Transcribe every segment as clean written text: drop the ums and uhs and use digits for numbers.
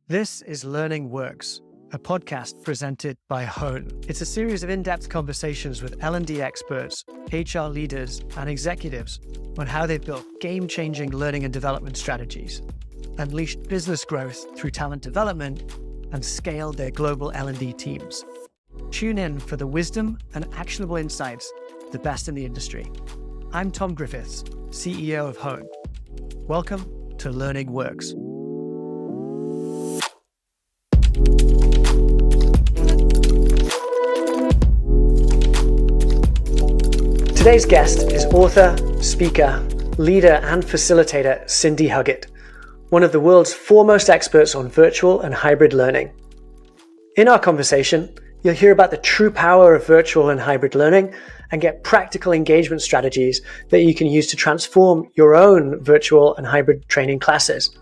This is Learning Works, a podcast presented by Hone. It's a series of in-depth conversations with L&D experts, HR leaders, and executives on how they've built game-changing learning and development strategies, unleashed business growth through talent development, and scaled their global L&D teams. Tune in for the wisdom and actionable insights of the best in the industry. I'm Tom Griffiths, CEO of Hone. Welcome to Learning Works. Today's guest is author, speaker, leader, and facilitator Cindy Huggett, one of the world's foremost experts on virtual and hybrid learning. In our conversation, you'll hear about the true power of virtual and hybrid learning and get practical engagement strategies that you can use to transform your own virtual and hybrid training classes.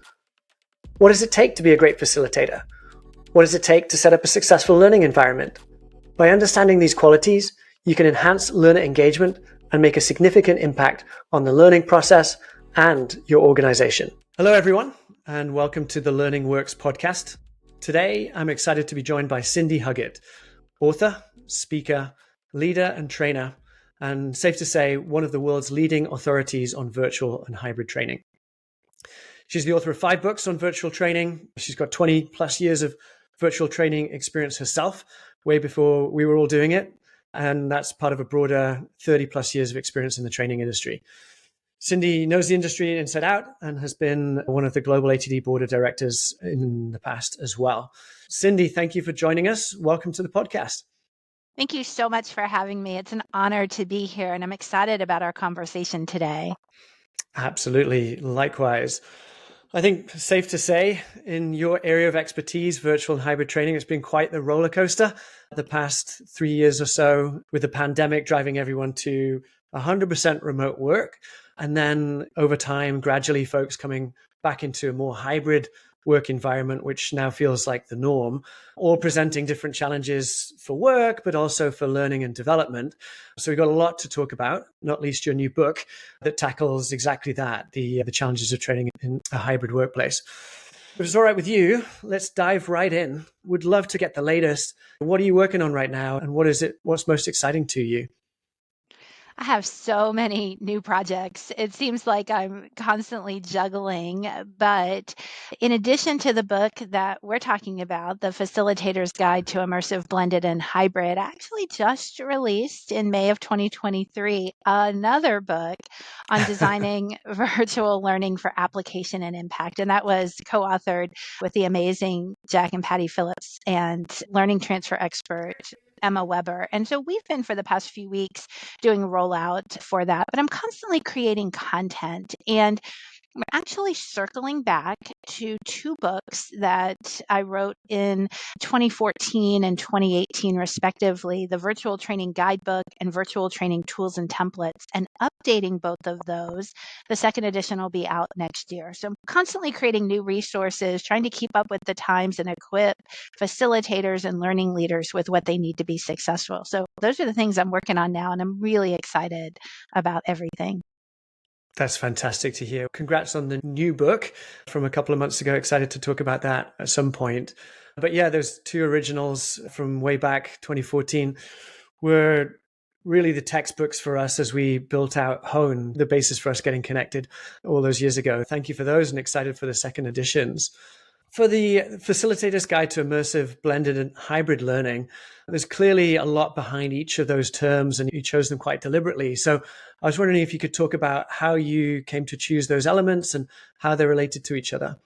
What does it take to be a great facilitator? What does it take to set up a successful learning environment? By understanding these qualities, you can enhance learner engagement and make a significant impact on the learning process and your organization. Hello, everyone, and welcome to the Learning Works podcast. Today, I'm excited to be joined by Cindy Huggett, author, speaker, leader, and trainer, and safe to say, one of the world's leading authorities on virtual and hybrid training. She's the author of 5 books on virtual training. She's got 20 plus years of virtual training experience herself, way before we were all doing it. And that's part of a broader 30 plus years of experience in the training industry. Cindy knows the industry inside out and has been one of the global ATD board of directors in the past as well. Cindy, thank you for joining us. Welcome to the podcast. Thank you so much for having me. It's an honor to be here, and I'm excited about our conversation today. Absolutely. Likewise. I think safe to say in your area of expertise, virtual and hybrid training, it's been quite the roller coaster the past 3 years or so, with the pandemic driving everyone to 100% remote work. And then over time, gradually folks coming back into a more hybrid work environment, which now feels like the norm, all presenting different challenges for work, but also for learning and development. So we've got a lot to talk about, not least your new book that tackles exactly that, the challenges of training in a hybrid workplace. If it's all right with you, let's dive right in. Would love to get the latest. What are you working on right now? And what's most exciting to you? I have so many new projects. It seems like I'm constantly juggling, but in addition to the book that we're talking about, The Facilitator's Guide to Immersive Blended and Hybrid, I actually just released in May of 2023 another book on designing virtual learning for application and impact. And that was co-authored with the amazing Jack and Patty Phillips and learning transfer expert Emma Weber. And so we've been for the past few weeks doing a rollout for that, but I'm constantly creating content, and we're actually circling back to 2 books that I wrote in 2014 and 2018, respectively, the Virtual Training Guidebook and Virtual Training Tools and Templates, and updating both of those. The second edition will be out next year. So I'm constantly creating new resources, trying to keep up with the times and equip facilitators and learning leaders with what they need to be successful. So those are the things I'm working on now, and I'm really excited about everything. That's fantastic to hear. Congrats on the new book from a couple of months ago. Excited to talk about that at some point. But yeah, those 2 originals from way back 2014 were really the textbooks for us as we built out Hone, the basis for us getting connected all those years ago. Thank you for those, and excited for the second editions. For the Facilitator's Guide to Immersive Blended and Hybrid Learning, there's clearly a lot behind each of those terms, and you chose them quite deliberately. So I was wondering if you could talk about how you came to choose those elements and how they're related to each other.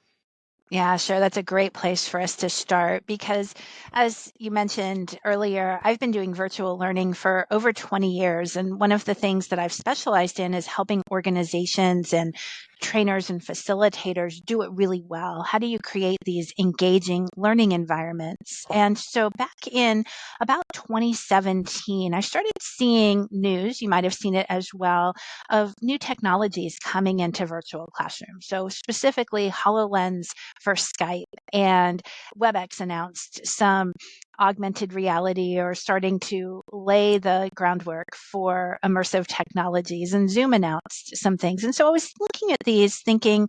Yeah, sure. That's a great place for us to start because, as you mentioned earlier, I've been doing virtual learning for over 20 years. And one of the things that I've specialized in is helping organizations and trainers and facilitators do it really well. How do you create these engaging learning environments? And so back in about 2017, I started seeing news, you might have seen it as well, of new technologies coming into virtual classrooms. So specifically HoloLens for Skype, and WebEx announced some augmented reality or starting to lay the groundwork for immersive technologies, and Zoom announced some things. And so I was looking at these thinking,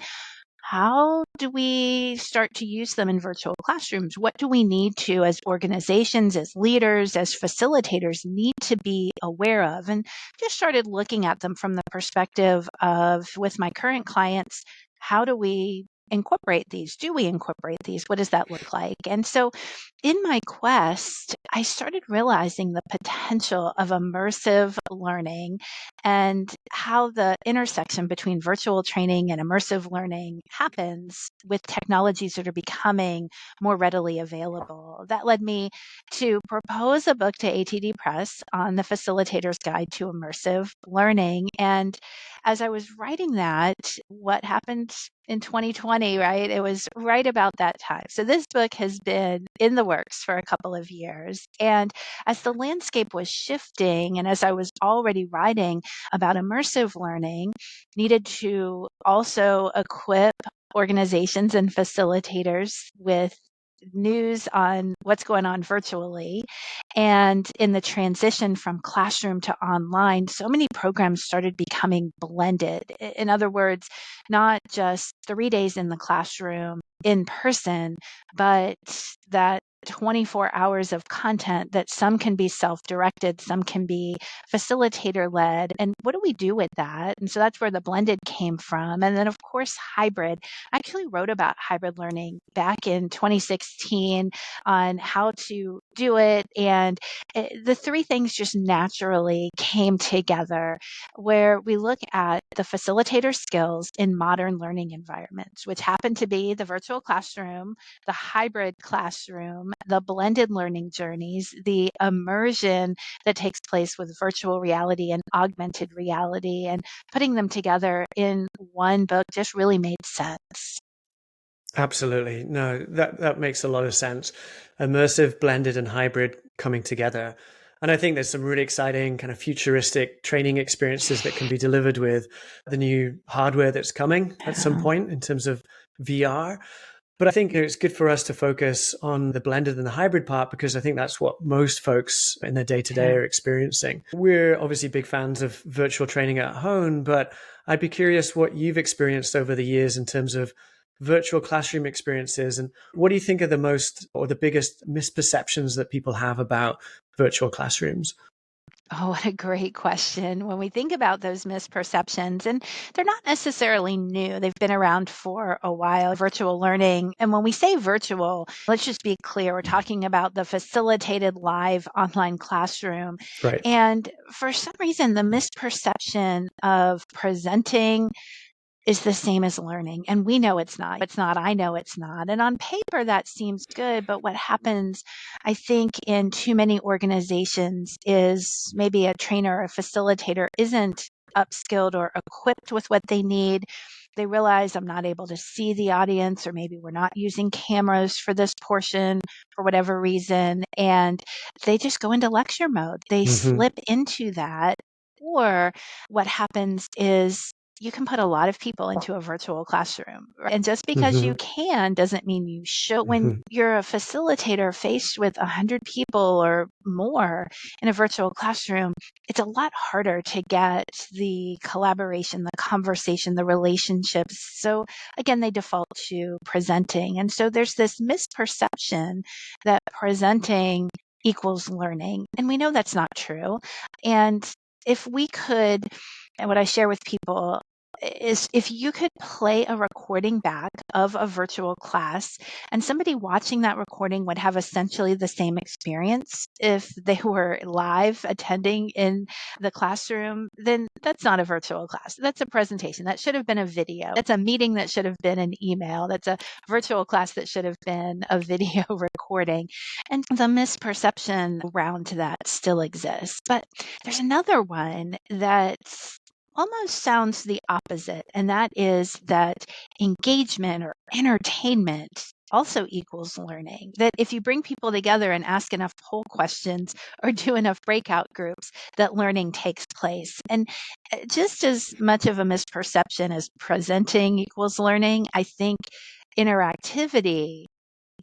how do we start to use them in virtual classrooms? What do we need to, as organizations, as leaders, as facilitators, need to be aware of? And just started looking at them from the perspective of, with my current clients, how do we incorporate these? Do we incorporate these? What does that look like? And so in my quest, I started realizing the potential of immersive learning and how the intersection between virtual training and immersive learning happens with technologies that are becoming more readily available. That led me to propose a book to ATD Press on the Facilitator's Guide to Immersive Learning. And as I was writing that, what happened in 2020, right? It was right about that time. So this book has been in the works for a couple of years. And as the landscape was shifting, and as I was already writing about immersive learning, needed to also equip organizations and facilitators with news on what's going on virtually. And in the transition from classroom to online, so many programs started becoming blended. In other words, not just 3 days in the classroom in person, but that 24 hours of content that some can be self-directed, some can be facilitator led. And what do we do with that? And so that's where the blended came from. And then, of course, hybrid. I actually wrote about hybrid learning back in 2016 on how to do it. And the three things just naturally came together where we look at the facilitator skills in modern learning environments, which happen to be the virtual classroom, the hybrid classroom, the blended learning journeys, the immersion that takes place with virtual reality and augmented reality, and putting them together in one book just really made sense. Absolutely. No, that makes a lot of sense. Immersive, blended, and hybrid coming together. And I think there's some really exciting kind of futuristic training experiences that can be delivered with the new hardware that's coming at some point in terms of VR. But I think it's good for us to focus on the blended and the hybrid part because I think that's what most folks in their day-to-day are experiencing. We're obviously big fans of virtual training at home, but I'd be curious what you've experienced over the years in terms of virtual classroom experiences. And what do you think are the most or the biggest misperceptions that people have about virtual classrooms? Oh, what a great question. When we think about those misperceptions, and they're not necessarily new, they've been around for a while, virtual learning. And when we say virtual, let's just be clear, we're talking about the facilitated live online classroom. Right. And for some reason, the misperception of presenting is the same as learning. And we know it's not. It's not. I know it's not. And on paper, that seems good. But what happens, I think, in too many organizations is maybe a trainer or a facilitator isn't upskilled or equipped with what they need. They realize I'm not able to see the audience, or maybe we're not using cameras for this portion for whatever reason. And they just go into lecture mode. They Mm-hmm. slip into that. Or what happens is you can put a lot of people into a virtual classroom. Right? And just because Mm-hmm. you can doesn't mean you should. When Mm-hmm. you're a facilitator faced with 100 people or more in a virtual classroom, it's a lot harder to get the collaboration, the conversation, the relationships. So again, they default to presenting. And so there's this misperception that presenting equals learning. And we know that's not true. And if we could, and what I share with people is if you could play a recording back of a virtual class and somebody watching that recording would have essentially the same experience if they were live attending in the classroom, then that's not a virtual class. That's a presentation. That should have been a video. That's a meeting that should have been an email. That's a virtual class that should have been a video recording. And the misperception around that still exists. But there's another one that's almost sounds the opposite, and that is that engagement or entertainment also equals learning. That if you bring people together and ask enough poll questions or do enough breakout groups, that learning takes place. And just as much of a misperception as presenting equals learning, I think interactivity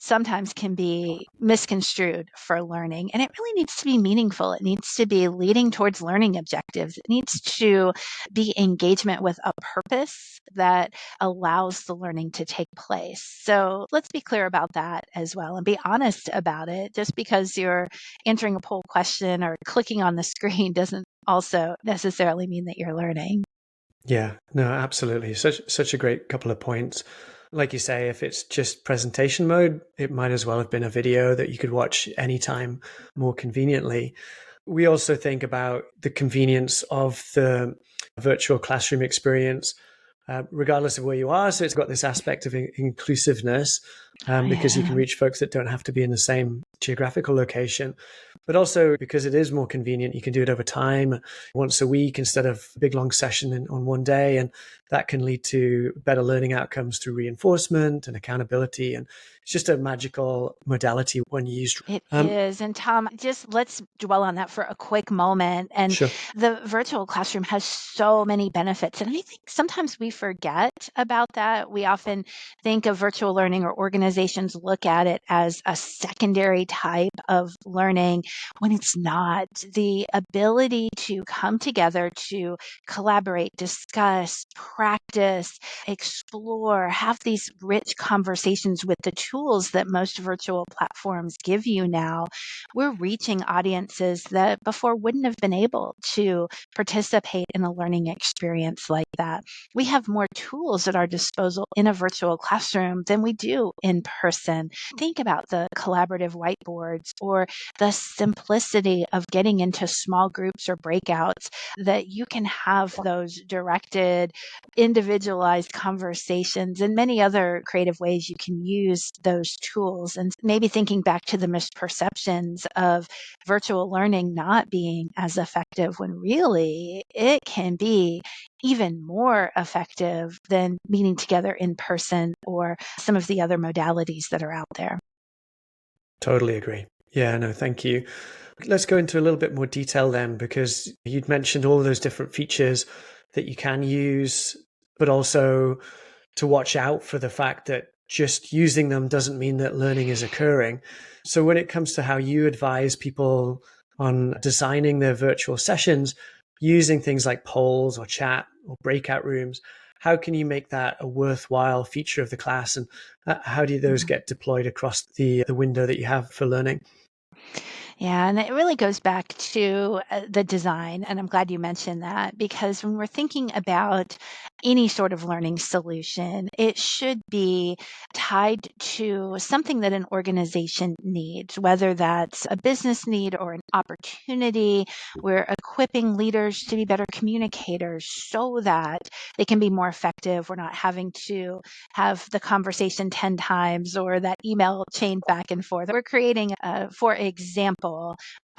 sometimes can be misconstrued for learning. And it really needs to be meaningful. It needs to be leading towards learning objectives. It needs to be engagement with a purpose that allows the learning to take place. So let's be clear about that as well and be honest about it. Just because you're answering a poll question or clicking on the screen doesn't also necessarily mean that you're learning. Yeah, no, absolutely. Such a great couple of points. Like you say, if it's just presentation mode, it might as well have been a video that you could watch anytime more conveniently. We also think about the convenience of the virtual classroom experience, regardless of where you are. So it's got this aspect of inclusiveness, because you can reach folks that don't have to be in the same geographical location. But also because it is more convenient, you can do it over time, once a week instead of a big long session on one day. And that can lead to better learning outcomes through reinforcement and accountability. And it's just a magical modality when used. It is. And Tom, just let's dwell on that for a quick moment. And Sure. the virtual classroom has so many benefits. And I think sometimes we forget about that. We often think of virtual learning, or organizations look at it as a secondary type of learning when it's not. The ability to come together to collaborate, discuss, practice, explore, have these rich conversations with the tools that most virtual platforms give you now, we're reaching audiences that before wouldn't have been able to participate in a learning experience like that. We have more tools at our disposal in a virtual classroom than we do in person. Think about the collaborative whiteboards or the simplicity of getting into small groups or breakouts, that you can have those directed, individualized conversations and many other creative ways you can use those tools. And maybe thinking back to the misperceptions of virtual learning not being as effective, when really it can be even more effective than meeting together in person or some of the other modalities that are out there. Totally agree. Yeah, no, thank you. Let's go into a little bit more detail then, because you'd mentioned all those different features that you can use, but also to watch out for the fact that just using them doesn't mean that learning is occurring. So when it comes to how you advise people on designing their virtual sessions, using things like polls or chat or breakout rooms, how can you make that a worthwhile feature of the class? And how do those get deployed across the window that you have for learning? Yeah, and it really goes back to the design. And I'm glad you mentioned that, because when we're thinking about any sort of learning solution, it should be tied to something that an organization needs, whether that's a business need or an opportunity. We're equipping leaders to be better communicators so that they can be more effective. We're not having to have the conversation 10 times or that email chain back and forth. We're creating, for example,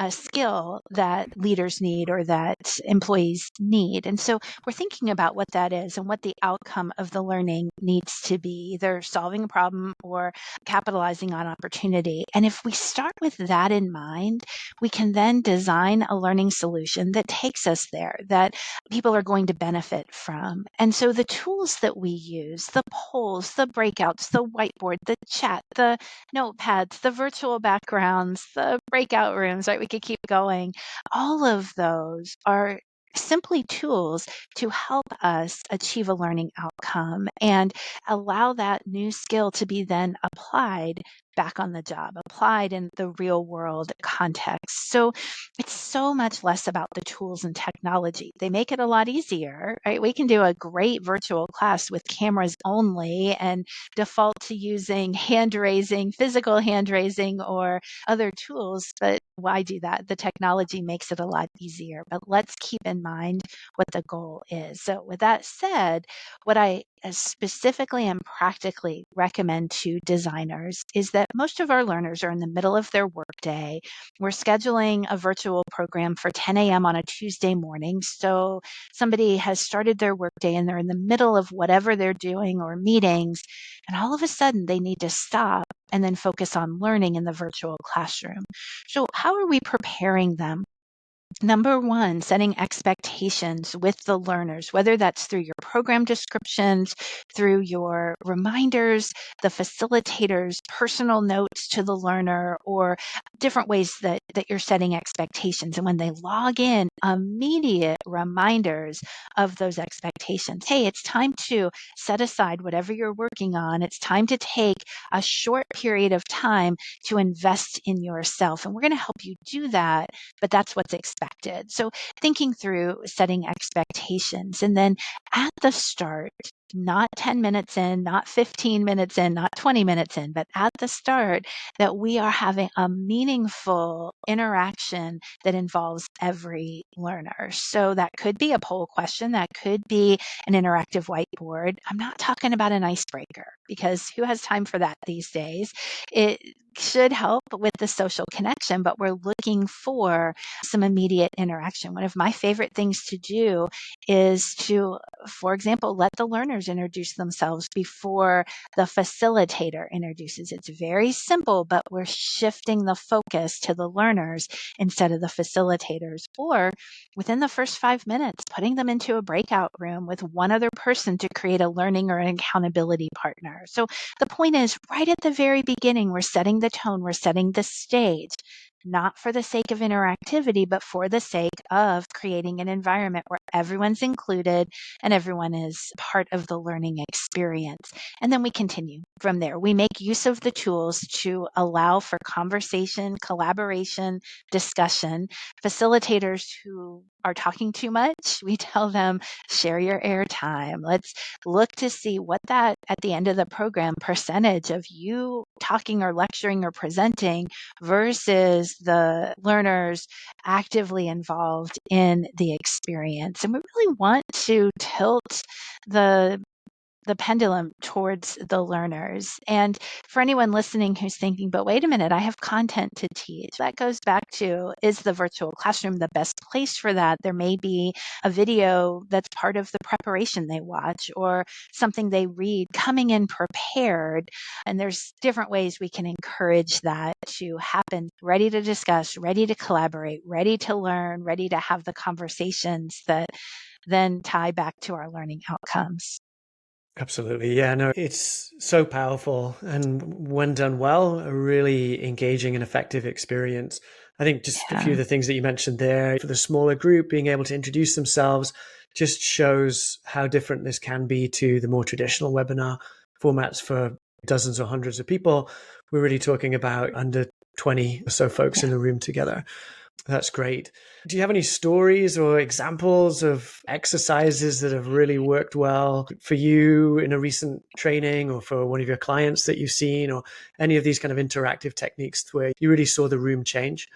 a skill that leaders need or that employees need. And so we're thinking about what that is and what the outcome of the learning needs to be, either solving a problem or capitalizing on opportunity. And if we start with that in mind, we can then design a learning solution that takes us there, that people are going to benefit from. And so the tools that we use, the polls, the breakouts, the whiteboard, the chat, the notepads, the virtual backgrounds, the breakout rooms, right? We could keep going. All of those are simply tools to help us achieve a learning outcome and allow that new skill to be then applied back on the job, applied in the real world context. So it's so much less about the tools and technology. They make it a lot easier, right? We can do a great virtual class with cameras only and default to using hand raising, physical hand raising, or other tools. But why do that? The technology makes it a lot easier. But let's keep in mind what the goal is. So, with that said, what I specifically and practically recommend to designers is that most of our learners are in the middle of their workday. We're scheduling a virtual program for 10 a.m. on a Tuesday morning. So somebody has started their workday and they're in the middle of whatever they're doing or meetings, and all of a sudden they need to stop and then focus on learning in the virtual classroom. So, how are we preparing them Number one, setting expectations with the learners, whether that's through your program descriptions, through your reminders, the facilitator's personal notes to the learner, or different ways that you're setting expectations. And when they log in, immediate reminders of those expectations. Hey, it's time to set aside whatever you're working on. It's time to take a short period of time to invest in yourself. And we're going to help you do that, but that's what's expected. So thinking through setting expectations, and then at the start, not 10 minutes in, not 15 minutes in, not 20 minutes in, but at the start, that we are having a meaningful interaction that involves every learner. So that could be a poll question, that could be an interactive whiteboard. I'm not talking about an icebreaker, because who has time for that these days? It should help with the social connection, but we're looking for some immediate interaction. One of my favorite things to do is to, for example, let the learners introduce themselves before the facilitator introduces. It's very simple, but we're shifting the focus to the learners instead of the facilitators. Or within the first 5 minutes, putting them into a breakout room with one other person to create a learning or an accountability partner. So the point is, right at the very beginning, we're setting the tone, we're setting the stage, not for the sake of interactivity, but for the sake of creating an environment where everyone's included and everyone is part of the learning experience. And then we continue from there. We make use of the tools to allow for conversation, collaboration, discussion. Facilitators who are talking too much, we tell them, share your airtime. Let's look to see what that, at the end of the program, percentage of you talking or lecturing or presenting versus the learners actively involved in the experience. And we really want to tilt the pendulum towards the learners. And for anyone listening who's thinking, but wait a minute, I have content to teach. That goes back to, is the virtual classroom the best place for that? There may be a video that's part of the preparation they watch, or something they read coming in prepared. And there's different ways we can encourage that to happen, ready to discuss, ready to collaborate, ready to learn, ready to have the conversations that then tie back to our learning outcomes. Absolutely. Yeah, no, it's so powerful. And when done well, a really engaging and effective experience. I think just a few of the things that you mentioned there for the smaller group, being able to introduce themselves just shows how different this can be to the more traditional webinar formats for dozens or hundreds of people. We're really talking about under 20 or so folks in the room together. That's great. Do you have any stories or examples of exercises that have really worked well for you in a recent training, or for one of your clients that you've seen, or any of these kind of interactive techniques where you really saw the room change?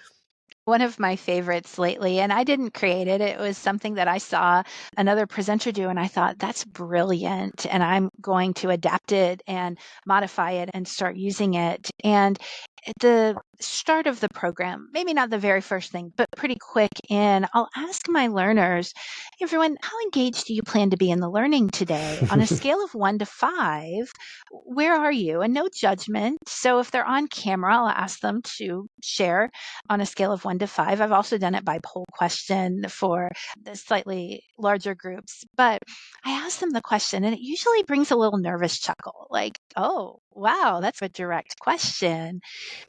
One of my favorites lately, and I didn't create it, it was something that I saw another presenter do, and I thought, that's brilliant, and I'm going to adapt it and modify it and start using it. And at the start of the program, maybe not the very first thing, but pretty quick in, I'll ask my learners, "Hey, everyone, how engaged do you plan to be in the learning today? On a scale of 1 to 5, where are you?" And no judgment. So if they're on camera, I'll ask them to share on a scale of 1 to 5. I've also done it by poll question for the slightly larger groups. But I ask them the question, and it usually brings a little nervous chuckle, like, oh, wow, that's a direct question.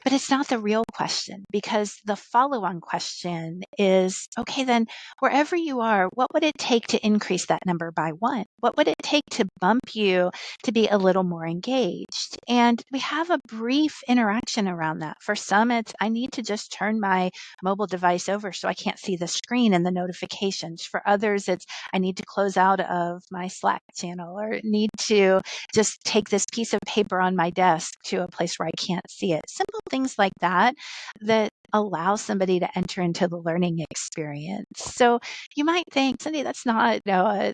But it's not the real question, because the follow on question is, okay, then wherever you are, what would it take to increase that number by 1? What would it take to bump you to be a little more engaged? And we have a brief interaction around that. For some, it's, I need to just turn my mobile device over so I can't see the screen and the notifications. For others, it's, I need to close out of my Slack channel, or need to just take this piece of paper on my desk to a place where I can't see it. Simple things like that that allow somebody to enter into the learning experience. So you might think, Cindy, that's not, a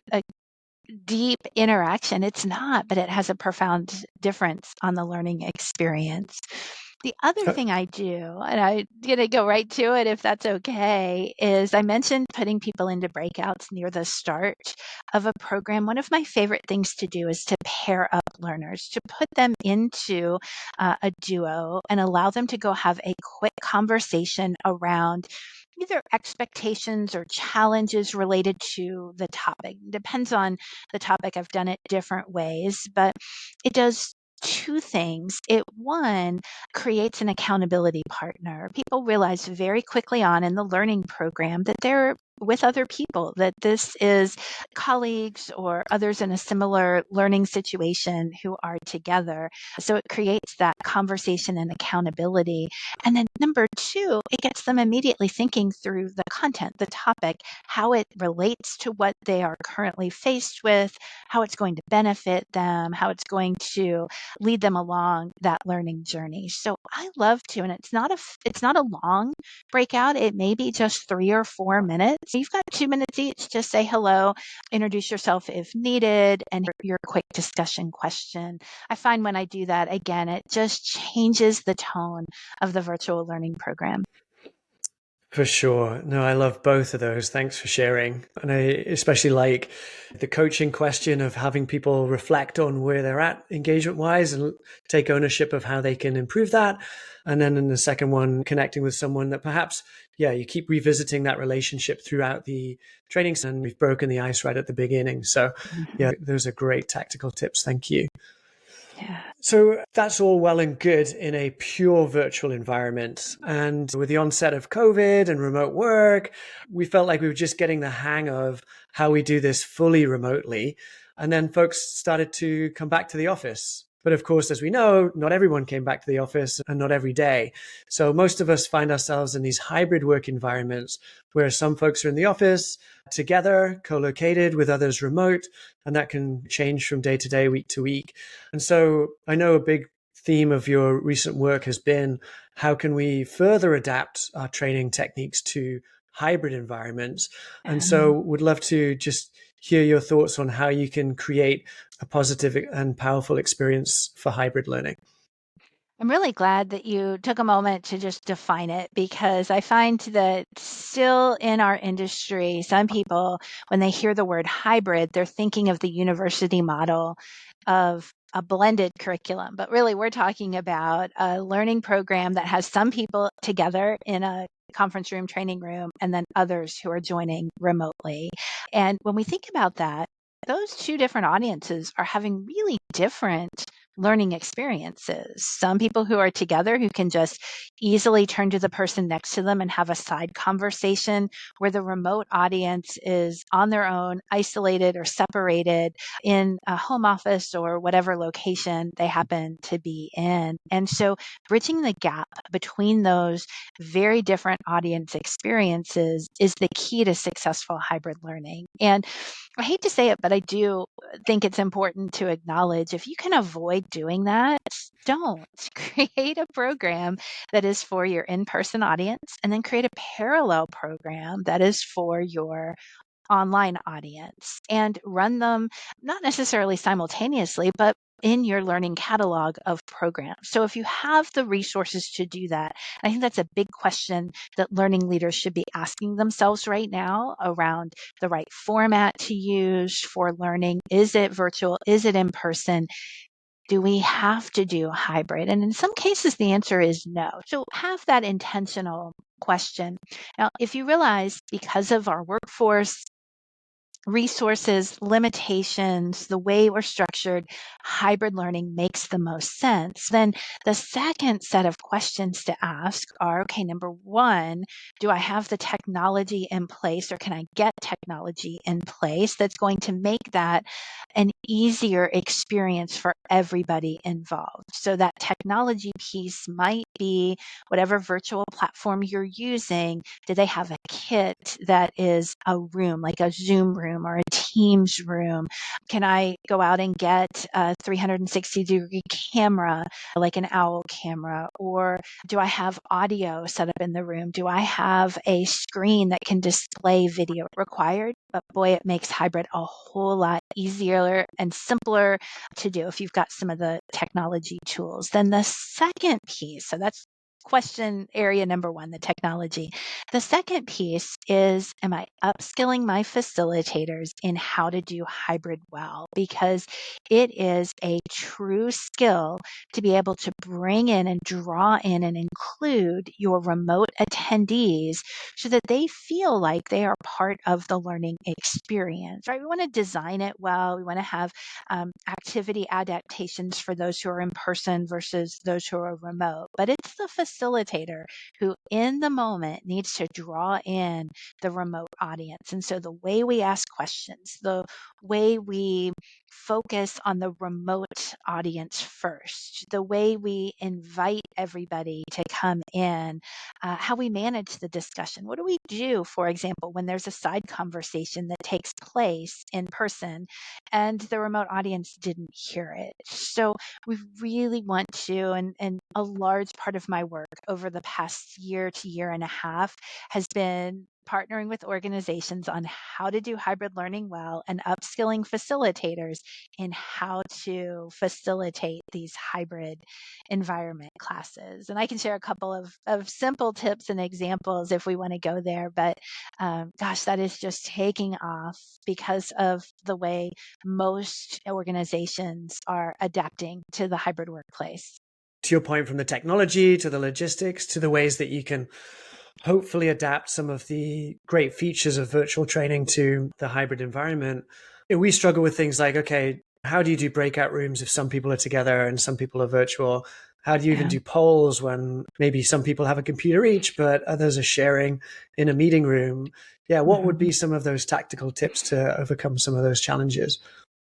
deep interaction. It's not, but it has a profound difference on the learning experience. The other thing I do, and I'm going to go right to it if that's okay, is I mentioned putting people into breakouts near the start of a program. One of my favorite things to do is to pair up learners, to put them into a duo and allow them to go have a quick conversation around either expectations or challenges related to the topic. Depends on the topic. I've done it different ways, but it does two things. It, one, creates an accountability partner. People realize very quickly on in the learning program that they're with other people, that this is colleagues or others in a similar learning situation who are together. So it creates that conversation and accountability. And then number two, it gets them immediately thinking through the content, the topic, how it relates to what they are currently faced with, how it's going to benefit them, how it's going to lead them along that learning journey. So I love to, and it's not a long breakout. It may be just 3 or 4 minutes. You've got 2 minutes each. Just say hello, introduce yourself if needed, and your quick discussion question. I find when I do that, again, it just changes the tone of the virtual learning program. For sure. No, I love both of those. Thanks for sharing. And I especially like the coaching question of having people reflect on where they're at engagement wise and take ownership of how they can improve that. And then in the second one, connecting with someone that perhaps, you keep revisiting that relationship throughout the training. And we've broken the ice right at the beginning. So those are great tactical tips. Thank you. Yeah. So that's all well and good in a pure virtual environment. And with the onset of COVID and remote work, we felt like we were just getting the hang of how we do this fully remotely. And then folks started to come back to the office. But of course, as we know, not everyone came back to the office and not every day. So most of us find ourselves in these hybrid work environments where some folks are in the office together, co-located with others remote, and that can change from day to day, week to week. And so I know a big theme of your recent work has been how can we further adapt our training techniques to hybrid environments? And so would love to just hear your thoughts on how you can create a positive and powerful experience for hybrid learning. I'm really glad that you took a moment to just define it, because I find that still in our industry, some people, when they hear the word hybrid, they're thinking of the university model of a blended curriculum. But really, we're talking about a learning program that has some people together in a conference room, training room, and then others who are joining remotely. And when we think about that, those two different audiences are having really different learning experiences. Some people who are together who can just easily turn to the person next to them and have a side conversation, where the remote audience is on their own, isolated or separated in a home office or whatever location they happen to be in. And so bridging the gap between those very different audience experiences is the key to successful hybrid learning. And I hate to say it, but I do think it's important to acknowledge, if you can avoid doing that, don't. Create a program that is for your in-person audience, and then create a parallel program that is for your online audience, and run them not necessarily simultaneously, but in your learning catalog of programs. So if you have the resources to do that, I think that's a big question that learning leaders should be asking themselves right now around the right format to use for learning. Is it virtual? Is it in person? Do we have to do hybrid? And in some cases, the answer is no. So have that intentional question. Now, if you realize, because of our workforce, resources, limitations, the way we're structured, hybrid learning makes the most sense, then the second set of questions to ask are, okay, number one, do I have the technology in place, or can I get technology in place that's going to make that an easier experience for everybody involved? So that technology piece might be whatever virtual platform you're using. Do they have a kit that is a room, like a Zoom room, room or a Teams room? Can I go out and get a 360-degree camera, like an owl camera? Or do I have audio set up in the room? Do I have a screen that can display video required? But boy, it makes hybrid a whole lot easier and simpler to do if you've got some of the technology tools. Then the second piece, so that's question area number one, the technology. The second piece is, am I upskilling my facilitators in how to do hybrid well? Because it is a true skill to be able to bring in and draw in and include your remote attendees so that they feel like they are part of the learning experience, right? We want to design it well. We want to have activity adaptations for those who are in person versus those who are remote. But it's the facilitator who, in the moment, needs to draw in the remote audience. And so the way we ask questions, the way we focus on the remote audience first, the way we invite everybody to come in, how we manage the discussion. What do we do, for example, when there's a side conversation that takes place in person and the remote audience didn't hear it? So we really want to, and a large part of my work over the past year to year and a half has been partnering with organizations on how to do hybrid learning well and upskilling facilitators in how to facilitate these hybrid environment classes. And I can share a couple of simple tips and examples if we want to go there. But gosh, that is just taking off because of the way most organizations are adapting to the hybrid workplace. To your point, from the technology to the logistics to the ways that you can hopefully adapt some of the great features of virtual training to the hybrid environment. We struggle with things like, okay, how do you do breakout rooms if some people are together and some people are virtual? How do you even do polls when maybe some people have a computer each, but others are sharing in a meeting room? Yeah, what would be some of those tactical tips to overcome some of those challenges?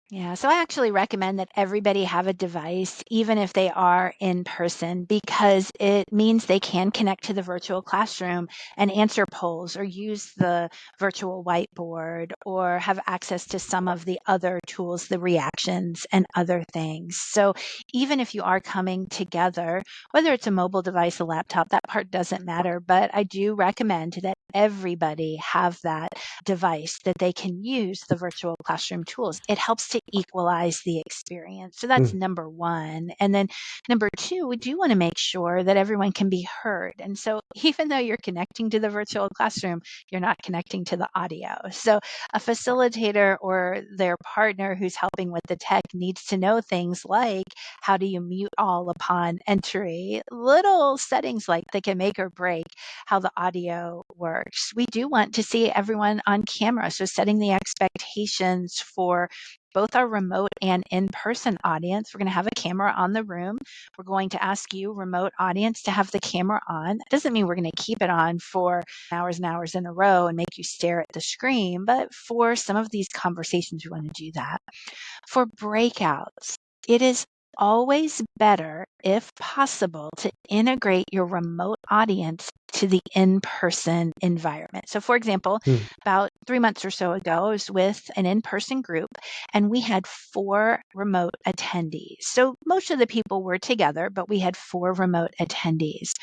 Yeah, so I actually recommend that everybody have a device, even if they are in person, because it means they can connect to the virtual classroom and answer polls or use the virtual whiteboard or have access to some of the other tools, the reactions and other things. So even if you are coming together, whether it's a mobile device, a laptop, that part doesn't matter. But I do recommend that everybody have that device that they can use the virtual classroom tools. It helps to equalize the experience. So that's number one. And then number two, we do want to make sure that everyone can be heard. And so even though you're connecting to the virtual classroom, you're not connecting to the audio. So a facilitator or their partner who's helping with the tech needs to know things like, how do you mute all upon entry? Little settings like that can make or break how the audio works. We do want to see everyone on camera. So setting the expectations for both our remote and in-person audience. We're going to have a camera on the room. We're going to ask you, remote audience, to have the camera on. That doesn't mean we're going to keep it on for hours and hours in a row and make you stare at the screen, but for some of these conversations, we want to do that. For breakouts, it is always better, if possible, to integrate your remote audience to the in-person environment. So for example, about 3 months or so ago, I was with an in-person group and we had 4 remote attendees. So most of the people were together, but we had 4 remote attendees.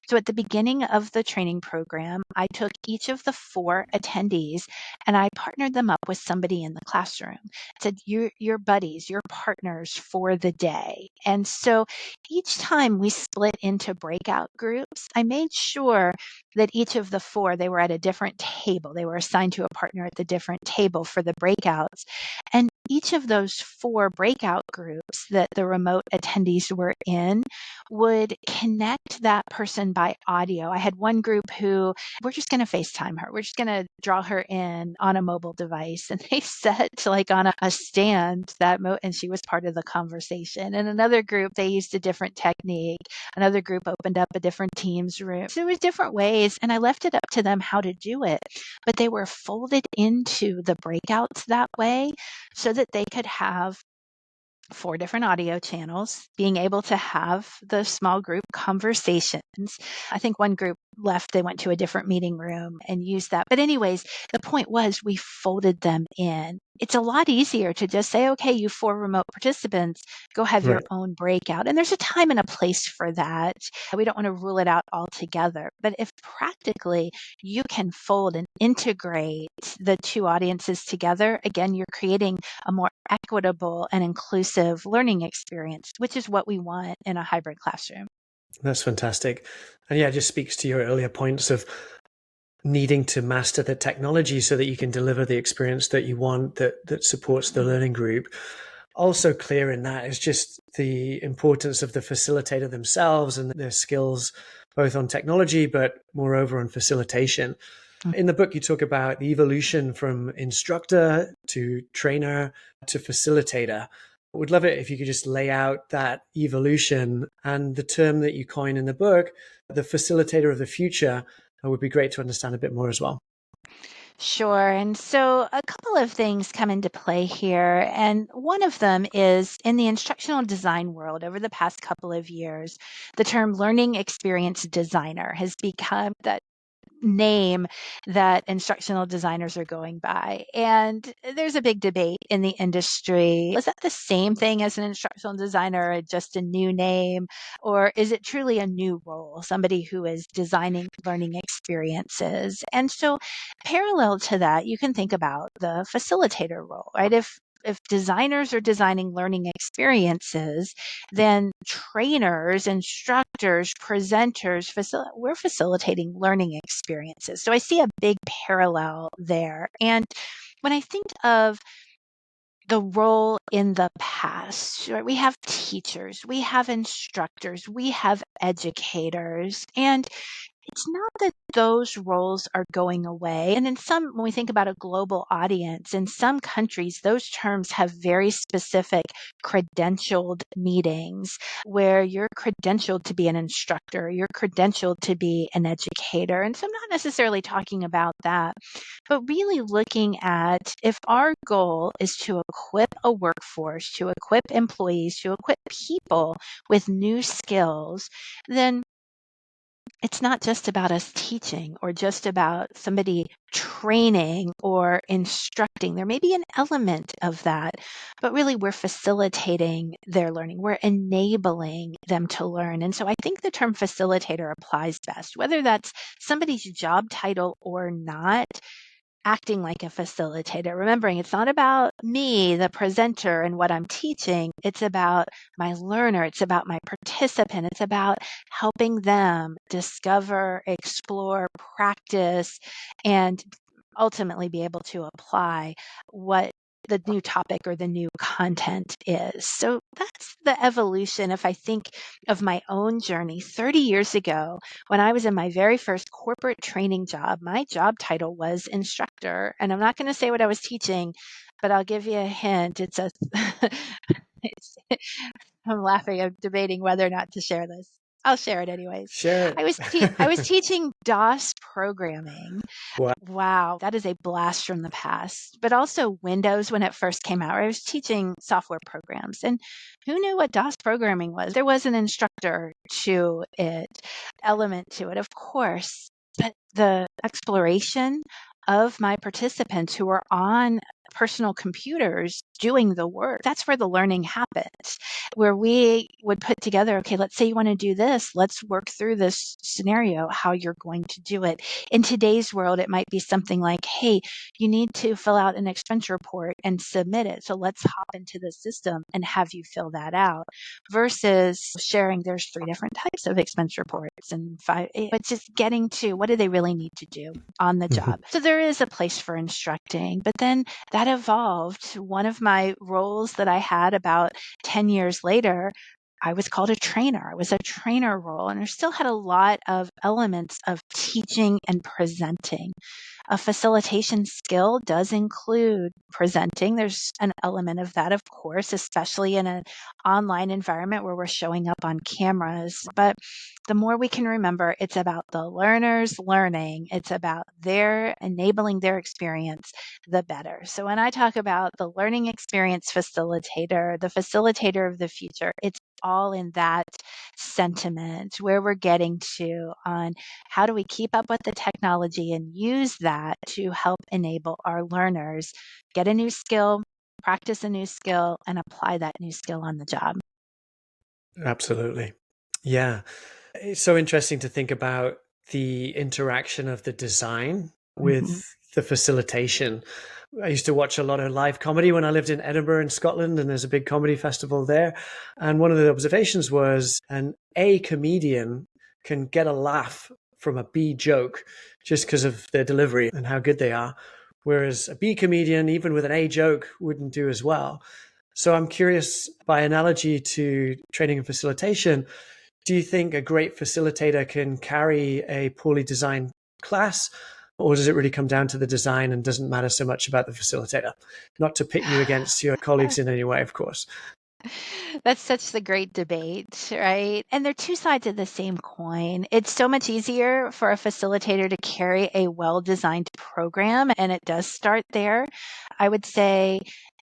So at the beginning of the training program, I took each of the 4 attendees and I partnered them up with somebody in the classroom. I said, your buddies, your partners for the day. And so each time we split into breakout groups, I made sure that each of the 4, they were at a different table. They were assigned to a partner at the different table for the breakouts. And each of those 4 breakout groups that the remote attendees were in would connect that person by audio. I had one group who, we're just going to FaceTime her. We're just going to draw her in on a mobile device. And they set like on a stand and she was part of the conversation. And another group, they used a different technique. Another group opened up a different Teams room. So there was different ways, and I left it up to them how to do it. But they were folded into the breakouts that way so that they could have 4 different audio channels, being able to have the small group conversations. I think one group left, they went to a different meeting room and used that. But anyways, the point was we folded them in. It's a lot easier to just say, okay, you 4 remote participants, go have your Right. own breakout. And there's a time and a place for that. We don't want to rule it out altogether. But if practically you can fold and integrate the 2 audiences together, again, you're creating a more equitable and inclusive learning experience, which is what we want in a hybrid classroom. That's fantastic. And yeah, it just speaks to your earlier points of needing to master the technology so that you can deliver the experience that you want that supports the learning group. Also clear in that is just the importance of the facilitator themselves and their skills, both on technology, but moreover on facilitation. In the book, you talk about the evolution from instructor to trainer to facilitator. Would love it if you could just lay out that evolution and the term that you coin in the book, the facilitator of the future. It would be great to understand a bit more as well. Sure. And so a couple of things come into play here. And one of them is in the instructional design world over the past couple of years, the term learning experience designer has become that name that instructional designers are going by. And there's a big debate in the industry. Is that the same thing as an instructional designer, or just a new name? Or is it truly a new role, somebody who is designing learning experiences? And so, parallel to that, you can think about the facilitator role, right? If designers are designing learning experiences, then trainers, instructors, presenters, we're facilitating learning experiences. So I see a big parallel there. And when I think of the role in the past, right, we have teachers, we have instructors, we have educators, and it's not that those roles are going away. And when we think about a global audience, in some countries, those terms have very specific credentialed meetings where you're credentialed to be an instructor, you're credentialed to be an educator. And so I'm not necessarily talking about that, but really looking at if our goal is to equip a workforce, to equip employees, to equip people with new skills, then it's not just about us teaching or just about somebody training or instructing. There may be an element of that, but really we're facilitating their learning. We're enabling them to learn. And so I think the term facilitator applies best, whether that's somebody's job title or not. Acting like a facilitator, remembering it's not about me, the presenter, and what I'm teaching. It's about my learner. It's about my participant. It's about helping them discover, explore, practice, and ultimately be able to apply what the new topic or the new content is. So that's the evolution. If I think of my own journey 30 years ago, when I was in my very first corporate training job, my job title was instructor. And I'm not going to say what I was teaching, but I'll give you a hint. It's, I'm laughing. I'm debating whether or not to share this. I'll share it anyways. Share I was it. teaching DOS programming. Wow. Wow, that is a blast from the past. But also Windows when it first came out. I was teaching software programs, and who knew what DOS programming was? There was an instructor to it, element to it, of course. But the exploration of my participants who are on personal computers doing the work, that's where the learning happens, where we would put together, okay, let's say you want to do this. Let's work through this scenario, how you're going to do it. In today's world, it might be something like, hey, you need to fill out an expense report and submit it. So let's hop into the system and have you fill that out, versus sharing there's 3 different types of expense reports and 5. It's just getting to what do they really need to do on the job. So there is a place for instructing, but then that evolved. One of my roles that I had about 10 years later, I was called a trainer. It was a trainer role, and I still had a lot of elements of teaching and presenting. A facilitation skill does include presenting. There's an element of that, of course, especially in an online environment where we're showing up on cameras. But the more we can remember, it's about the learners learning, it's about their enabling their experience, the better. So when I talk about the learning experience facilitator, the facilitator of the future, it's all in that sentiment, where we're getting to on how do we keep up with the technology and use that to help enable our learners get a new skill, practice a new skill, and apply that new skill on the job. Absolutely. Yeah. It's so interesting to think about the interaction of the design Mhm. with the facilitation. I used to watch a lot of live comedy when I lived in Edinburgh in Scotland, and there's a big comedy festival there. And one of the observations was an A comedian can get a laugh from a B joke just because of their delivery and how good they are. Whereas a B comedian, even with an A joke, wouldn't do as well. So I'm curious, by analogy to training and facilitation, do you think a great facilitator can carry a poorly designed class, or does it really come down to the design and doesn't matter so much about the facilitator? Not to pit you against your colleagues in any way, of course. That's such the great debate, right? And they're two sides of the same coin. It's so much easier for a facilitator to carry a well-designed program, and it does start there. I would say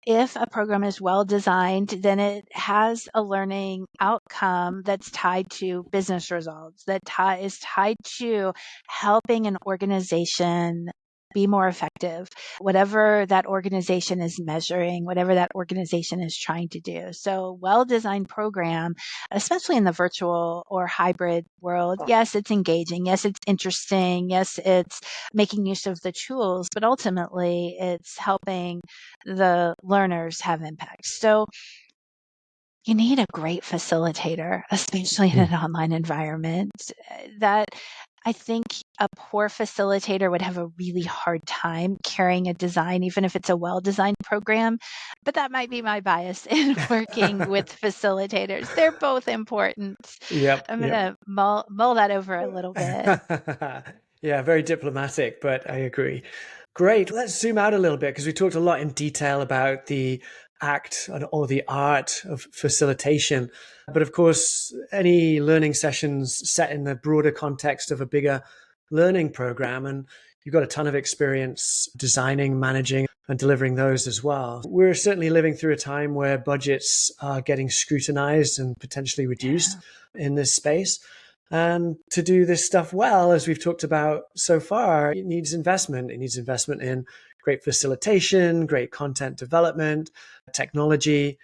if a program is well designed, then it has a learning outcome that's tied to business results, that is tied to helping an organization be more effective, whatever that organization is measuring, whatever that organization is trying to do. So, well designed program, especially in the virtual or hybrid world, yes, it's engaging. Yes, it's interesting. Yes, it's making use of the tools, but ultimately it's helping the learners have impact. So, you need a great facilitator, especially in Mm. an online environment. That I think a poor facilitator would have a really hard time carrying a design, even if it's a well designed program. But that might be my bias in working with facilitators. They're both important. Yep, I'm going yep. to mull that over a little bit. Yeah, very diplomatic, but I agree. Great. Let's zoom out a little bit because we talked a lot in detail about the act or the art of facilitation. But of course, any learning sessions set in the broader context of a bigger learning program, and you've got a ton of experience designing, managing, and delivering those as well. We're certainly living through a time where budgets are getting scrutinized and potentially reduced in this space. And to do this stuff well, as we've talked about so far, it needs investment. It needs investment in great facilitation, great content development, technology.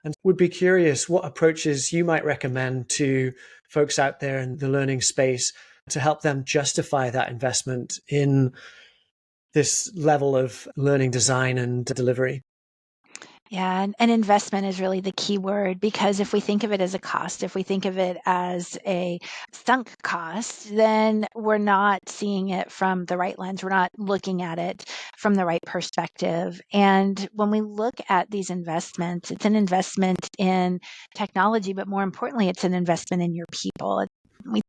And would be curious what approaches you might recommend to folks out there in the learning space to help them justify that investment in this level of learning design and delivery. Yeah, and investment is really the key word because if we think of it as a cost, if we think of it as a sunk cost, then we're not seeing it from the right lens. We're not looking at it from the right perspective. And when we look at these investments, it's an investment in technology, but more importantly, it's an investment in your people. We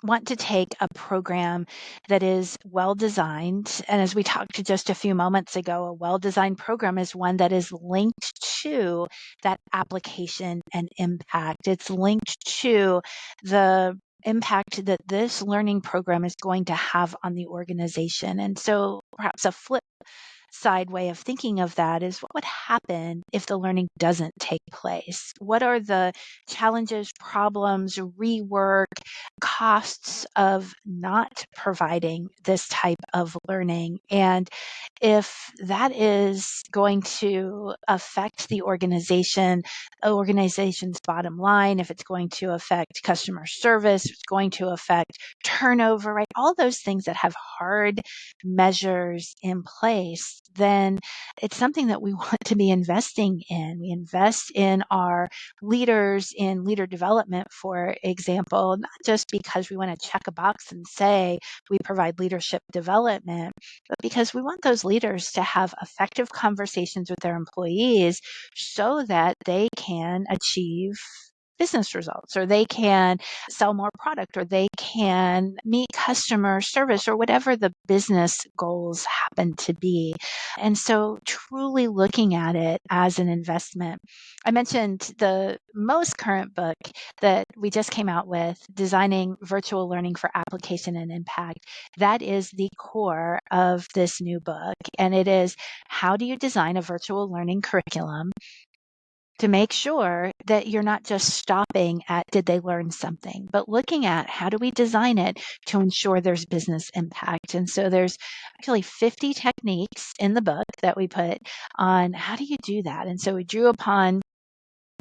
want to take a program that is well designed. And as we talked just a few moments ago, a well designed program is one that is linked to that application and impact. It's linked to the impact that this learning program is going to have on the organization. And so perhaps a flip side way of thinking of that is what would happen if the learning doesn't take place? What are the challenges, problems, rework, costs of not providing this type of learning? And if that is going to affect the organization's bottom line, if it's going to affect customer service, if it's going to affect turnover, right? All those things that have hard measures in place, then it's something that we want to be investing in. We invest in our leaders, in leader development, for example, not just because we want to check a box and say we provide leadership development, but because we want those leaders to have effective conversations with their employees so that they can achieve business results, or they can sell more product, or they can meet customer service, or whatever the business goals happen to be. And so truly looking at it as an investment. I mentioned the most current book that we just came out with, Designing Virtual Learning for Application and Impact. That is the core of this new book. And it is, how do you design a virtual learning curriculum to make sure that you're not just stopping at did they learn something, but looking at how do we design it to ensure there's business impact. And so there's actually 50 techniques in the book that we put on how do you do that. And so we drew upon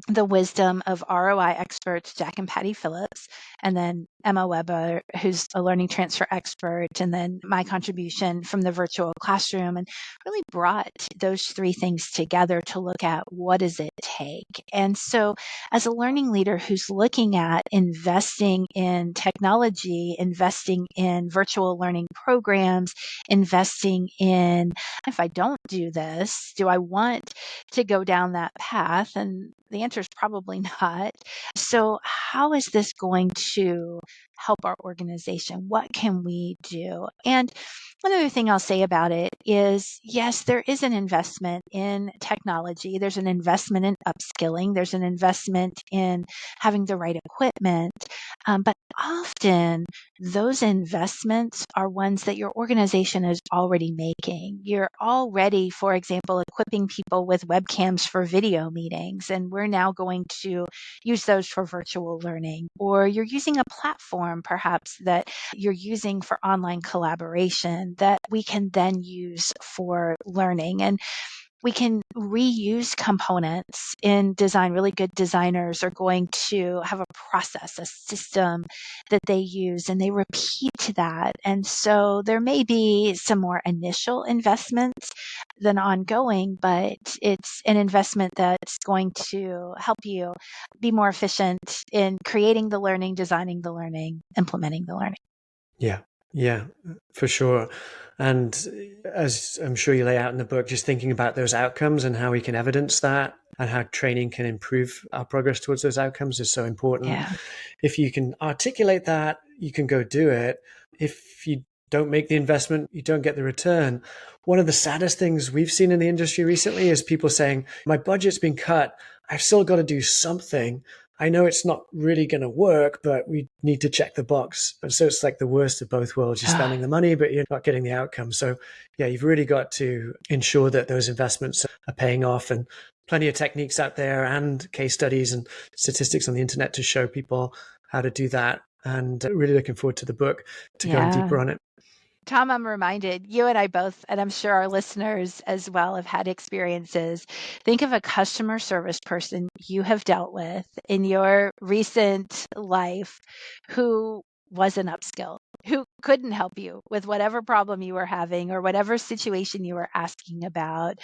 the wisdom of ROI experts Jack and Patty Phillips, and then Emma Weber, who's a learning transfer expert, and then my contribution from the virtual classroom, and really brought those three things together to look at what does it take. And so as a learning leader who's looking at investing in technology, investing in virtual learning programs, investing in, if I don't do this, do I want to go down that path? And the answer is probably not. So how is this going to help our organization? What can we do? And one other thing I'll say about it is, yes, there is an investment in technology. There's an investment in upskilling. There's an investment in having the right equipment. But often those investments are ones that your organization is already making. You're already, for example, equipping people with webcams for video meetings, and we're now going to use those for virtual learning. Or you're using a platform perhaps that you're using for online collaboration that we can then use for learning. And we can reuse components in design. Really good designers are going to have a process, a system that they use, and they repeat that. And so there may be some more initial investments than ongoing, but it's an investment that's going to help you be more efficient in creating the learning, designing the learning, implementing the learning. Yeah, yeah, for sure. And as I'm sure you lay out in the book, just thinking about those outcomes and how we can evidence that and how training can improve our progress towards those outcomes is so important. Yeah. If you can articulate that, you can go do it. If you don't make the investment, you don't get the return. One of the saddest things we've seen in the industry recently is people saying, my budget's been cut. I've still got to do something. I know it's not really going to work, but we need to check the box. And so it's like the worst of both worlds. You're spending the money, but you're not getting the outcome. So yeah, you've really got to ensure that those investments are paying off, and plenty of techniques out there and case studies and statistics on the internet to show people how to do that. And really looking forward to the book to go deeper on it. Tom, I'm reminded, you and I both, and I'm sure our listeners as well, have had experiences. Think of a customer service person you have dealt with in your recent life who wasn't upskilled, who couldn't help you with whatever problem you were having or whatever situation you were asking about.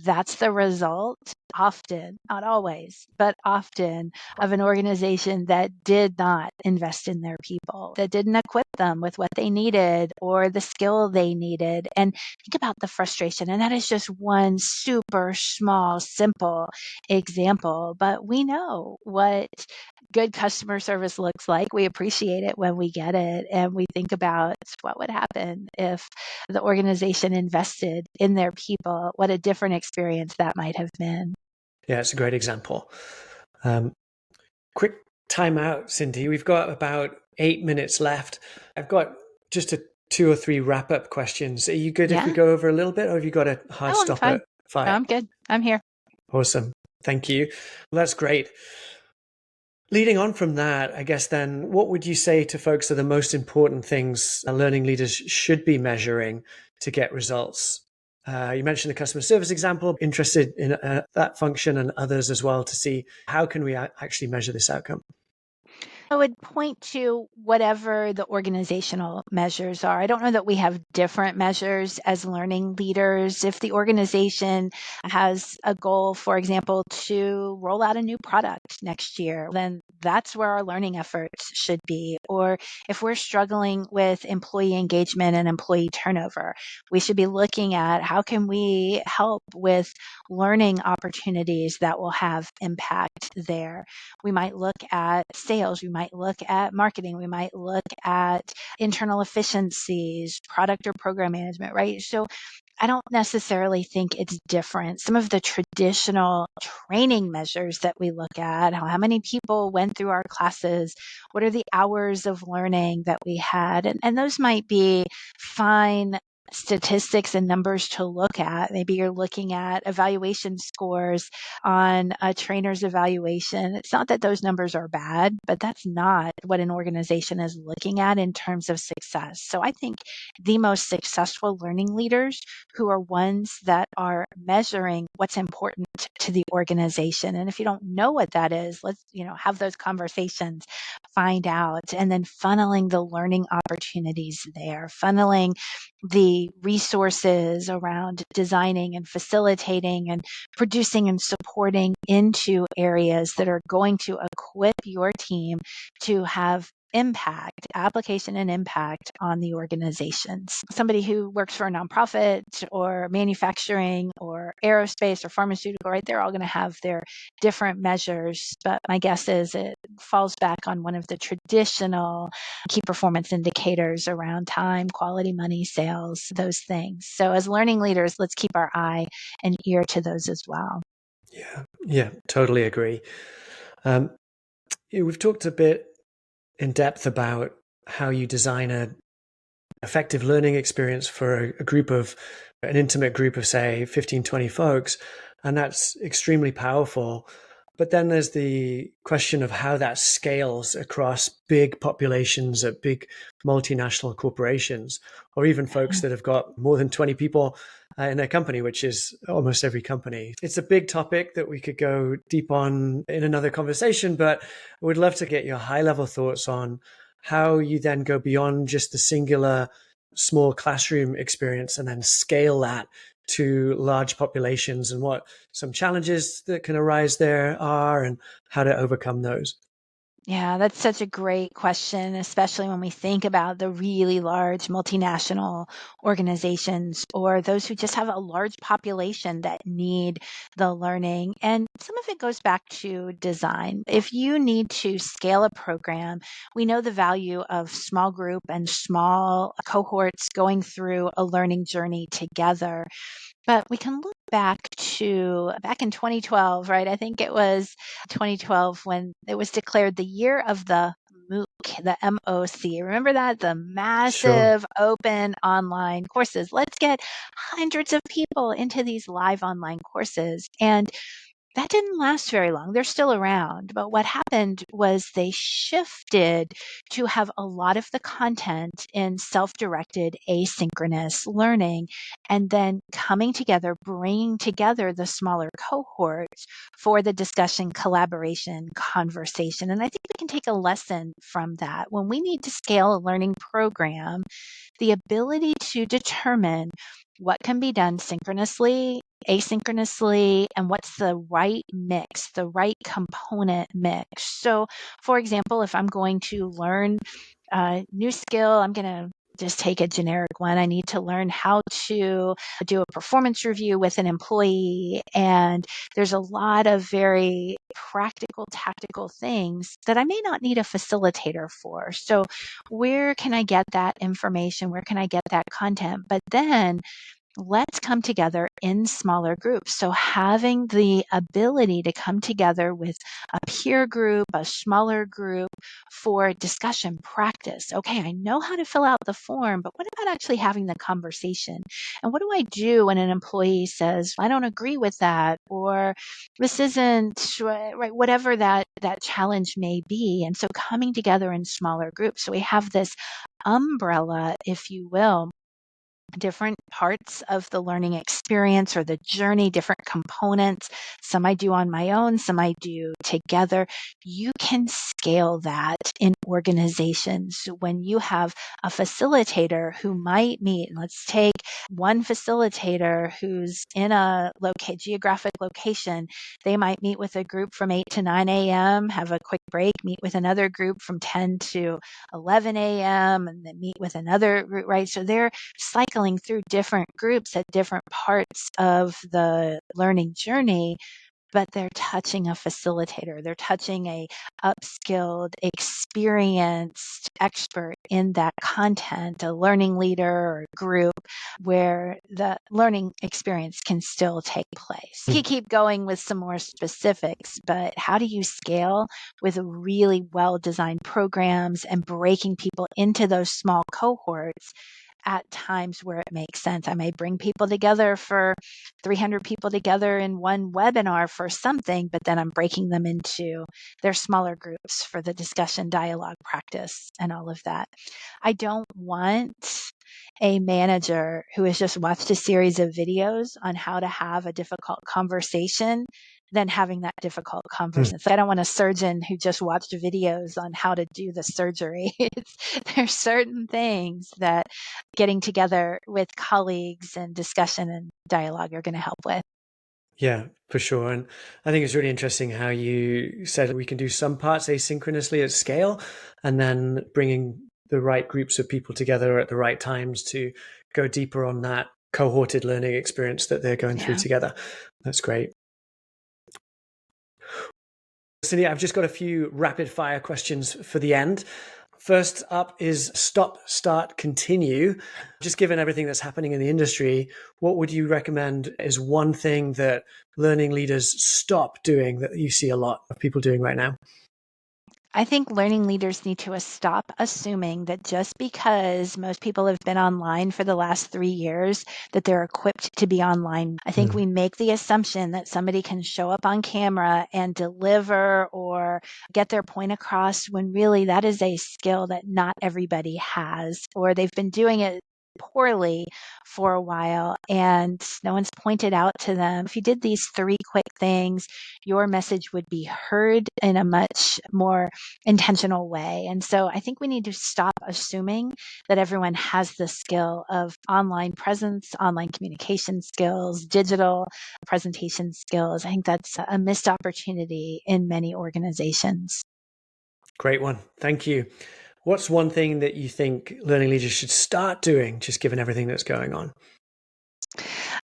That's the result, often, not always, but often, of an organization that did not invest in their people, that didn't equip them with what they needed or the skill they needed. And think about the frustration. And that is just one super small, simple example. But we know what good customer service looks like. We appreciate it when we get it. And we think about what would happen if the organization invested in their people, what a different experience that might have been. Yeah, it's a great example. Quick time out, Cindy. We've got about 8 minutes left. I've got just 2 or 3 wrap-up questions. Are you good if we go over a little bit, or have you got a hard stop at 5? No, I'm good. I'm here. Awesome. Thank you. Well, that's great. Leading on from that, I guess then, what would you say to folks are the most important things learning leaders should be measuring to get results? You mentioned the customer service example, interested in that function and others as well to see how can we actually measure this outcome? I would point to whatever the organizational measures are. I don't know that we have different measures as learning leaders. If the organization has a goal, for example, to roll out a new product next year, then that's where our learning efforts should be. Or if we're struggling with employee engagement and employee turnover, we should be looking at how can we help with learning opportunities that will have impact there. We might look at sales. We might look at marketing. We might look at internal efficiencies, product or program management, right? So I don't necessarily think it's different. Some of the traditional training measures that we look at, how many people went through our classes, what are the hours of learning that we had, and those might be fine statistics and numbers to look at. Maybe you're looking at evaluation scores on a trainer's evaluation. It's not that those numbers are bad, but that's not what an organization is looking at in terms of success. So I think the most successful learning leaders who are ones that are measuring what's important to the organization. And if you don't know what that is, let's, have those conversations, find out, and then funneling the learning opportunities there, funneling the resources around designing and facilitating and producing and supporting into areas that are going to equip your team to have application and impact on the organizations. Somebody who works for a nonprofit or manufacturing or aerospace or pharmaceutical, right? They're all going to have their different measures. But my guess is it falls back on one of the traditional key performance indicators around time, quality, money, sales, those things. So as learning leaders, let's keep our eye and ear to those as well. Yeah, totally agree. We've talked a bit in depth about how you design an effective learning experience for an intimate group of, say, 15, 20 folks, and that's extremely powerful. But then there's the question of how that scales across big populations at big multinational corporations, or even folks that have got more than 20 people in their company, which is almost every company. It's a big topic that we could go deep on in another conversation, but I would love to get your high-level thoughts on how you then go beyond just the singular small classroom experience and then scale that to large populations, and what some challenges that can arise there are and how to overcome those. Yeah, that's such a great question, especially when we think about the really large multinational organizations or those who just have a large population that need the learning. And some of it goes back to design. If you need to scale a program, we know the value of small group and small cohorts going through a learning journey together. But we can look back in 2012, right? I think it was 2012 when it was declared the year of the MOOC, the MOC. Remember that? The Sure. massive open online courses. Let's get hundreds of people into these live online courses. And that didn't last very long. They're still around. But what happened was they shifted to have a lot of the content in self-directed asynchronous learning, and then coming together, bringing together the smaller cohorts for the discussion, collaboration, conversation. And I think we can take a lesson from that. When we need to scale a learning program, the ability to determine what can be done synchronously, asynchronously, and what's the right mix, the right component mix. So, for example, if I'm going to learn a new skill, I'm going to just take a generic one. I need to learn how to do a performance review with an employee. And there's a lot of very practical, tactical things that I may not need a facilitator for. So where can I get that information? Where can I get that content? But then let's come together in smaller groups. So having the ability to come together with a peer group, a smaller group for discussion practice. Okay, I know how to fill out the form, but what about actually having the conversation? And what do I do when an employee says, I don't agree with that, or this isn't right, whatever that challenge may be. And so coming together in smaller groups. So we have this umbrella, if you will, different parts of the learning experience or the journey, different components. Some I do on my own, some I do together. You can scale that in organizations when you have a facilitator who might meet. Let's take one facilitator who's in a geographic location. They might meet with a group from 8 to 9 a.m., have a quick break, meet with another group from 10 to 11 a.m., and then meet with another group, right? So they're cycling through different groups at different parts of the learning journey, but they're touching a facilitator. They're touching a upskilled, experienced expert in that content, a learning leader or group where the learning experience can still take place. You keep going with some more specifics, but how do you scale with really well-designed programs and breaking people into those small cohorts at times where it makes sense. I may bring people together for 300 people together in one webinar for something, but then I'm breaking them into their smaller groups for the discussion, dialogue, practice, and all of that. I don't want a manager who has just watched a series of videos on how to have a difficult conversation than having that difficult conversation. So I don't want a surgeon who just watched videos on how to do the surgery. There's certain things that getting together with colleagues and discussion and dialogue are going to help with. Yeah, for sure. And I think it's really interesting how you said we can do some parts asynchronously at scale, and then bringing the right groups of people together at the right times to go deeper on that cohorted learning experience that they're going through together. That's great. Cindy, I've just got a few rapid fire questions for the end. First up is stop, start, continue. Just given everything that's happening in the industry, what would you recommend is one thing that learning leaders stop doing that you see a lot of people doing right now? I think learning leaders need to stop assuming that just because most people have been online for the last 3 years, that they're equipped to be online. I think we make the assumption that somebody can show up on camera and deliver or get their point across when really that is a skill that not everybody has, or they've been doing it poorly for a while and no one's pointed out to them, if you did these 3 quick things, your message would be heard in a much more intentional way. And so I think we need to stop assuming that everyone has the skill of online presence, online communication skills, digital presentation skills. I think that's a missed opportunity in many organizations. Great one. Thank you. What's one thing that you think learning leaders should start doing, just given everything that's going on?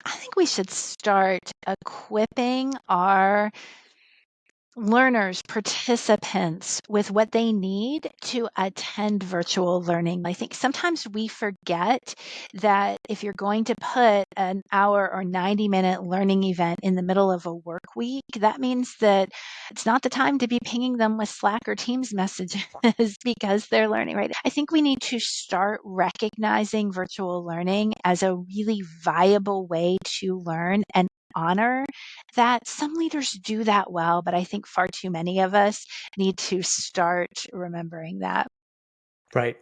I think we should start equipping our learners, participants with what they need to attend virtual learning. I think sometimes we forget that if you're going to put an hour or 90-minute learning event in the middle of a work week, that means that it's not the time to be pinging them with Slack or Teams messages because they're learning, right? I think we need to start recognizing virtual learning as a really viable way to learn and honor that. Some leaders do that well, but I think far too many of us need to start remembering that. Right.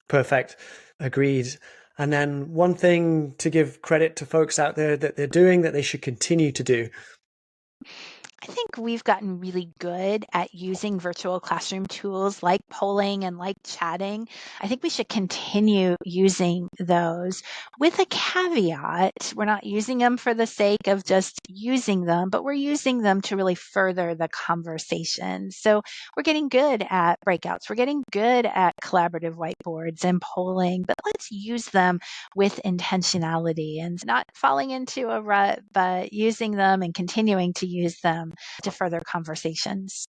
Perfect. Agreed. And then one thing to give credit to folks out there that they're doing that they should continue to do. I think we've gotten really good at using virtual classroom tools like polling and like chatting. I think we should continue using those with a caveat. We're not using them for the sake of just using them, but we're using them to really further the conversation. So we're getting good at breakouts. We're getting good at collaborative whiteboards and polling, but let's use them with intentionality and not falling into a rut, but using them and continuing to use them to further conversations.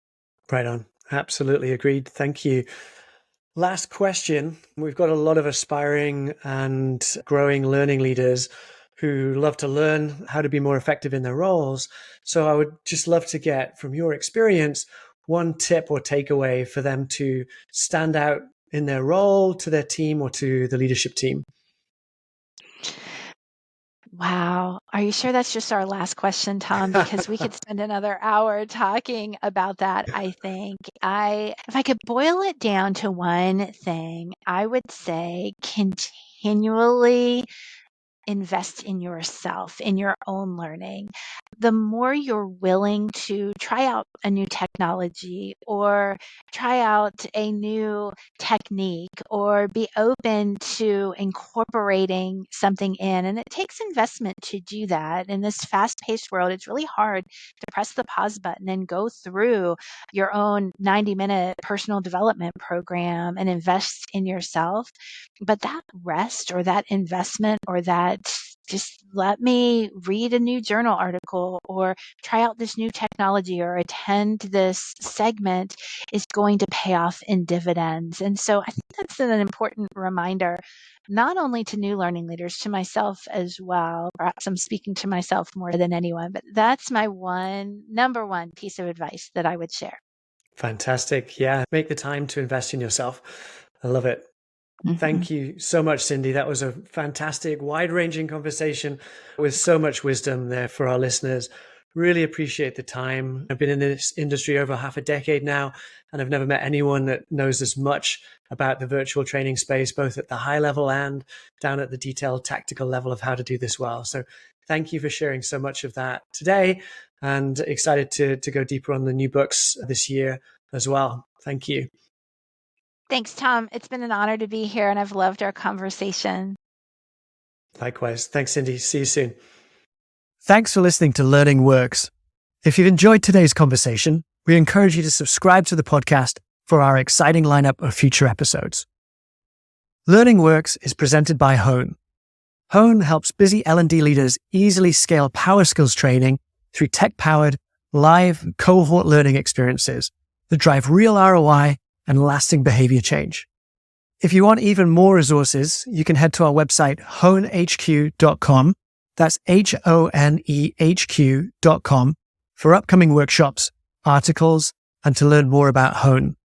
Right on. Absolutely agreed. Thank you. Last question. We've got a lot of aspiring and growing learning leaders who love to learn how to be more effective in their roles. So I would just love to get from your experience one tip or takeaway for them to stand out in their role, to their team, or to the leadership team. Wow. Are you sure that's just our last question, Tom? Because we could spend another hour talking about that, I think. If I could boil it down to one thing, I would say continually invest in yourself, in your own learning. The more you're willing to try out a new technology or try out a new technique or be open to incorporating something in, and it takes investment to do that. In this fast paced world, it's really hard to press the pause button and go through your own 90-minute personal development program and invest in yourself. But that rest or that investment or that just let me read a new journal article or try out this new technology or attend this segment is going to pay off in dividends. And so I think that's an important reminder, not only to new learning leaders, to myself as well. Perhaps I'm speaking to myself more than anyone, but that's my number one piece of advice that I would share. Fantastic. Yeah. Make the time to invest in yourself. I love it. Thank you so much, Cindy. That was a fantastic, wide-ranging conversation with so much wisdom there for our listeners. Really appreciate the time. I've been in this industry over half a decade now, and I've never met anyone that knows as much about the virtual training space, both at the high level and down at the detailed tactical level of how to do this well. So thank you for sharing so much of that today, and excited to go deeper on the new books this year as well. Thank you. Thanks, Tom. It's been an honor to be here, and I've loved our conversation. Likewise. Thanks, Cindy. See you soon. Thanks for listening to Learning Works. If you've enjoyed today's conversation, we encourage you to subscribe to the podcast for our exciting lineup of future episodes. Learning Works is presented by Hone. Hone helps busy L&D leaders easily scale power skills training through tech-powered, live cohort learning experiences that drive real ROI and lasting behavior change. If you want even more resources, you can head to our website, honehq.com. That's honehq.com for upcoming workshops, articles, and to learn more about Hone.